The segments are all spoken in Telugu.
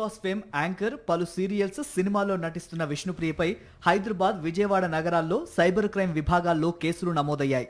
బాస్ ఫేమ్ యాంకర్ పలు సీరియల్స్ సినిమాల్లో నటిస్తున్న విష్ణుప్రియపై హైదరాబాద్ విజయవాడ నగరాల్లో సైబర్ క్రైమ్ విభాగాల్లో కేసులు నమోదయ్యాయి.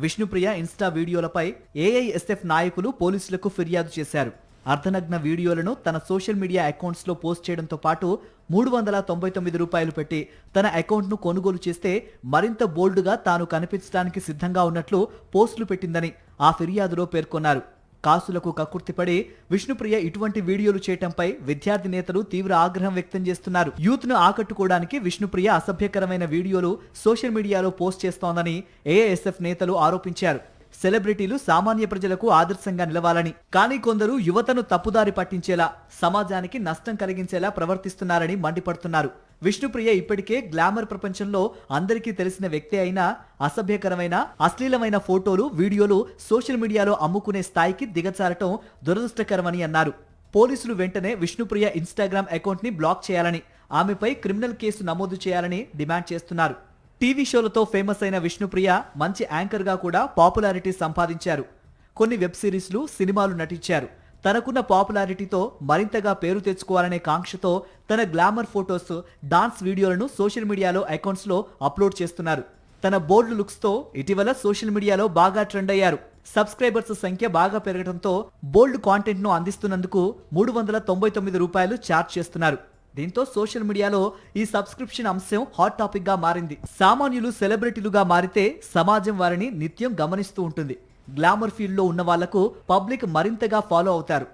విష్ణుప్రియ ఇన్స్టా వీడియోలపై ఏఐఎస్ఎఫ్ నాయకులు పోలీసులకు ఫిర్యాదు చేశారు. అర్ధనగ్న వీడియోలను తన సోషల్ మీడియా అకౌంట్స్ లో పోస్ట్ చేయడంతో పాటు ₹399 పెట్టి తన అకౌంట్ ను కొనుగోలు చేస్తే మరింత బోల్డ్ గా తాను కనిపించడానికి సిద్ధంగా ఉన్నట్లు పోస్టులు పెట్టిందని ఆ ఫిర్యాదులో పేర్కొన్నారు. కాసులకు కక్కుర్తిపడి విష్ణుప్రియ ఇటువంటి వీడియోలు చేయటంపై విద్యార్థి నేతలు తీవ్ర ఆగ్రహం వ్యక్తం చేస్తున్నారు. యూత్ ను ఆకట్టుకోవడానికి విష్ణుప్రియ అసభ్యకరమైన వీడియోలు సోషల్ మీడియాలో పోస్ట్ చేస్తోందని ఏఐఎస్ఎఫ్ నేతలు ఆరోపించారు. సెలబ్రిటీలు సామాన్య ప్రజలకు ఆదర్శంగా నిలవాలని, కానీ కొందరు యువతను తప్పుదారి పట్టించేలా, సమాజానికి నష్టం కలిగించేలా ప్రవర్తిస్తున్నారని మండిపడుతున్నారు. విష్ణుప్రియ ఇప్పటికే గ్లామర్ ప్రపంచంలో అందరికీ తెలిసిన వ్యక్తి అయినా అసభ్యకరమైన, అశ్లీలమైన ఫోటోలు, వీడియోలు సోషల్ మీడియాలో అమ్ముకునే స్థాయికి దిగజారటం దురదృష్టకరమని అన్నారు. పోలీసులు వెంటనే విష్ణుప్రియ ఇన్స్టాగ్రామ్ అకౌంట్ ని బ్లాక్ చేయాలని, ఆమెపై క్రిమినల్ కేసు నమోదు చేయాలని డిమాండ్ చేస్తున్నారు. టీవీ షోలతో ఫేమస్ అయిన విష్ణుప్రియ మంచి యాంకర్ గా కూడా పాపులారిటీ సంపాదించారు. కొన్ని వెబ్ సిరీస్లు, సినిమాలు నటించారు. తనకున్న పాపులారిటీతో మరింతగా పేరు తెచ్చుకోవాలనే కాంక్షతో తన గ్లామర్ ఫోటోస్, డాన్స్ వీడియోలను సోషల్ మీడియాలో అకౌంట్స్ లో అప్లోడ్ చేస్తున్నారు. తన బోల్డ్ లుక్స్ తో ఇటీవల సోషల్ మీడియాలో బాగా ట్రెండ్ అయ్యారు. సబ్స్క్రైబర్స్ సంఖ్య బాగా పెరగడంతో బోల్డ్ కాంటెంట్ ను అందిస్తున్నందుకు ₹399 ఛార్జ్ చేస్తున్నారు. దీంతో సోషల్ మీడియాలో ఈ సబ్స్క్రిప్షన్ అంశం హాట్ టాపిక్ గా మారింది. సామాన్యులు సెలబ్రిటీలుగా మారితే సమాజం వారిని నిత్యం గమనిస్తూ ఉంటుంది. గ్లామర్ ఫీల్డ్ లో ఉన్న వాళ్లకు పబ్లిక్ మరింతగా ఫాలో అవుతారు.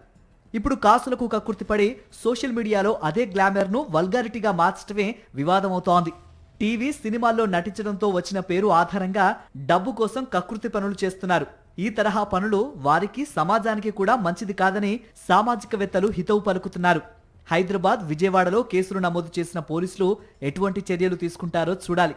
ఇప్పుడు కాసులకు కక్కుర్తిపడి సోషల్ మీడియాలో అదే గ్లామర్ ను వల్గారిటీగా మార్చడమే వివాదమవుతోంది. టీవీ, సినిమాల్లో నటించడంతో వచ్చిన పేరు ఆధారంగా డబ్బు కోసం కకృతి పనులు చేస్తున్నారు. ఈ తరహా పనులు వారికి, సమాజానికి కూడా మంచిది కాదని సామాజికవేత్తలు హితవు పలుకుతున్నారు. హైదరాబాద్, విజయవాడలో కేసులు నమోదు చేసిన పోలీసులు ఎటువంటి చర్యలు తీసుకుంటారో చూడాలి.